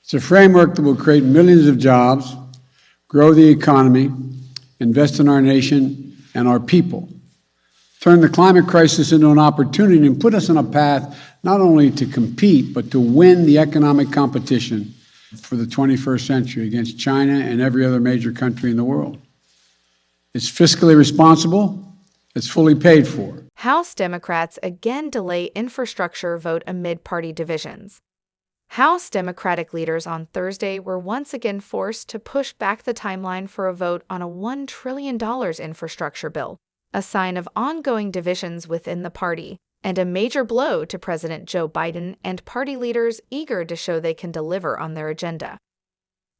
It's a framework that will create millions of jobs, grow the economy, invest in our nation and our people, turn the climate crisis into an opportunity, and put us on a path not only to compete, but to win the economic competition for the 21st century against China and every other major country in the world. It's fiscally responsible. It's fully paid for. House Democrats again delay infrastructure vote amid party divisions. House Democratic leaders on Thursday were once again forced to push back the timeline for a vote on a $1 trillion infrastructure bill, a sign of ongoing divisions within the party, and a major blow to President Joe Biden and party leaders eager to show they can deliver on their agenda.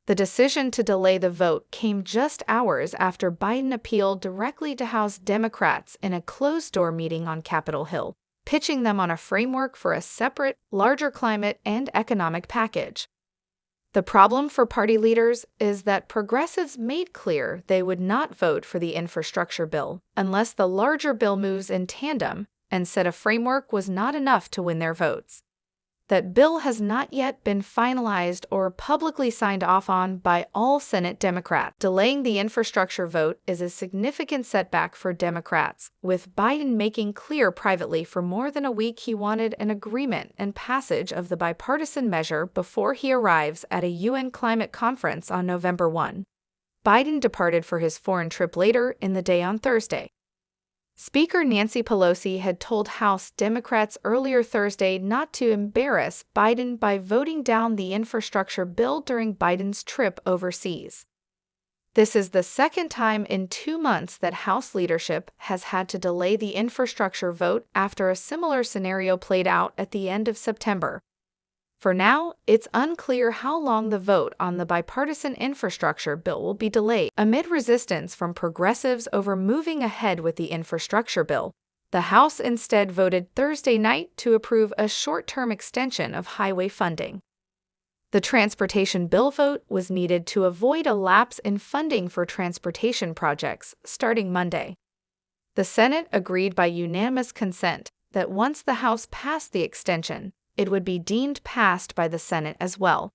The decision to delay the vote came just hours after Biden appealed directly to House Democrats in a closed-door meeting on Capitol Hill, pitching them on a framework for a separate, larger climate and economic package. The problem for party leaders is that progressives made clear they would not vote for the infrastructure bill unless the larger bill moves in tandem, and said a framework was not enough to win their votes. That bill has not yet been finalized or publicly signed off on by all Senate Democrats. Delaying the infrastructure vote is a significant setback for Democrats, with Biden making clear privately for more than a week he wanted an agreement and passage of the bipartisan measure before he arrives at a UN climate conference on November 1. Biden departed for his foreign trip later in the day on Thursday. Speaker Nancy Pelosi had told House Democrats earlier Thursday not to embarrass Biden by voting down the infrastructure bill during Biden's trip overseas. This is the second time in 2 months that House leadership has had to delay the infrastructure vote after a similar scenario played out at the end of September. For now, it's unclear how long the vote on the bipartisan infrastructure bill will be delayed. Amid resistance from progressives over moving ahead with the infrastructure bill, the House instead voted Thursday night to approve a short-term extension of highway funding. The transportation bill vote was needed to avoid a lapse in funding for transportation projects starting Monday. The Senate agreed by unanimous consent that once the House passed the extension, it would be deemed passed by the Senate as well.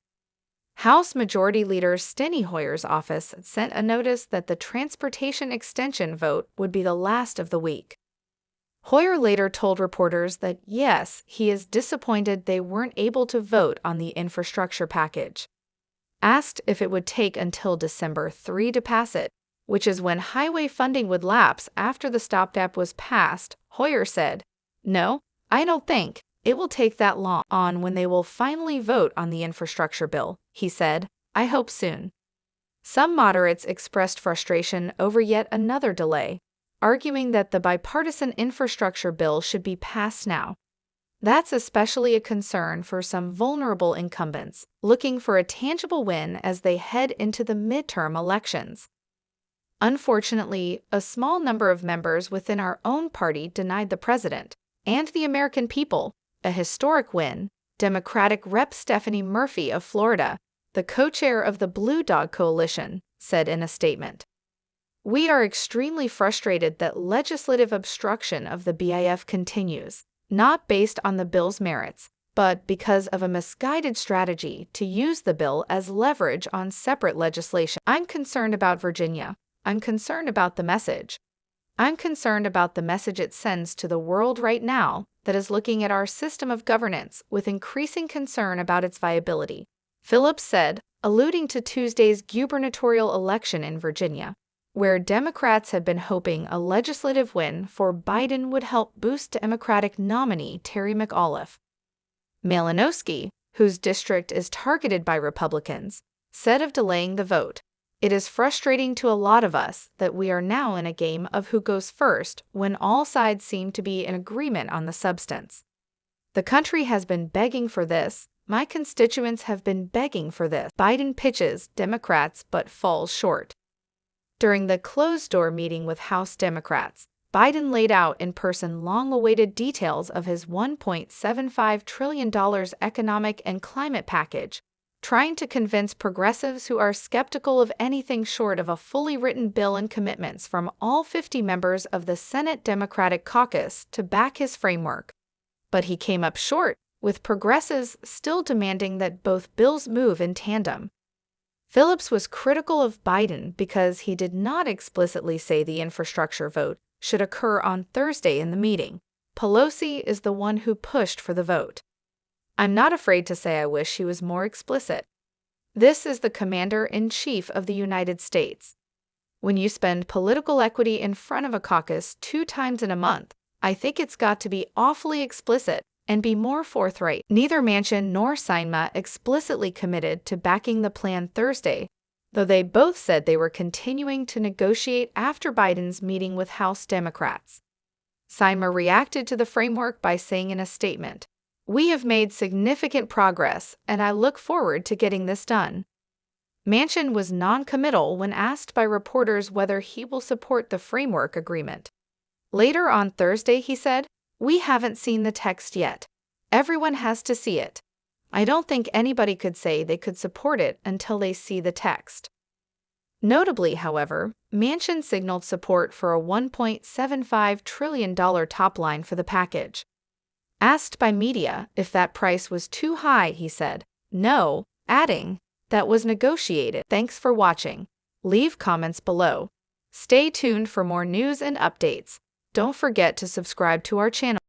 House Majority Leader Steny Hoyer's office sent a notice that the transportation extension vote would be the last of the week. Hoyer later told reporters that yes, he is disappointed they weren't able to vote on the infrastructure package. Asked if it would take until December 3 to pass it, which is when highway funding would lapse after the stopgap was passed, Hoyer said, "No, I don't think it will take that long on when they will finally vote on the infrastructure bill," he said. "I hope soon." Some moderates expressed frustration over yet another delay, arguing that the bipartisan infrastructure bill should be passed now. That's especially a concern for some vulnerable incumbents looking for a tangible win as they head into the midterm elections. Unfortunately, a small number of members within our own party denied the president and the American people a historic win, Democratic Rep. Stephanie Murphy of Florida, the co-chair of the Blue Dog Coalition, said in a statement. "We are extremely frustrated that legislative obstruction of the BIF continues, not based on the bill's merits, but because of a misguided strategy to use the bill as leverage on separate legislation. I'm concerned about Virginia. I'm concerned about the message. I'm concerned about the message it sends to the world right now that is looking at our system of governance with increasing concern about its viability," Phillips said, alluding to Tuesday's gubernatorial election in Virginia, where Democrats had been hoping a legislative win for Biden would help boost Democratic nominee Terry McAuliffe. Malinowski, whose district is targeted by Republicans, said of delaying the vote, "It is frustrating to a lot of us that we are now in a game of who goes first when all sides seem to be in agreement on the substance. The country has been begging for this. My constituents have been begging for this." Biden pitches Democrats but falls short. During the closed-door meeting with House Democrats, Biden laid out in person long-awaited details of his $1.75 trillion economic and climate package, trying to convince progressives who are skeptical of anything short of a fully written bill and commitments from all 50 members of the Senate Democratic Caucus to back his framework. But he came up short, with progressives still demanding that both bills move in tandem. Phillips was critical of Biden because he did not explicitly say the infrastructure vote should occur on Thursday in the meeting. Pelosi is the one who pushed for the vote. I'm not afraid to say I wish she was more explicit. This is the commander-in-chief of the United States. When you spend political equity in front of a caucus 2 times in a month, I think it's got to be awfully explicit and be more forthright. Neither Manchin nor Sinema explicitly committed to backing the plan Thursday, though they both said they were continuing to negotiate after Biden's meeting with House Democrats. Sinema reacted to the framework by saying in a statement, "We have made significant progress, and I look forward to getting this done." Manchin was non-committal when asked by reporters whether he will support the framework agreement. Later on Thursday, he said, "We haven't seen the text yet. Everyone has to see it. I don't think anybody could say they could support it until they see the text." Notably, however, Manchin signaled support for a $1.75 trillion top line for the package. Asked by media if that price was too high, he said, "No," adding, "That was negotiated." Thanks for watching. Leave comments below. Stay tuned for more news and updates. Don't forget to subscribe to our channel.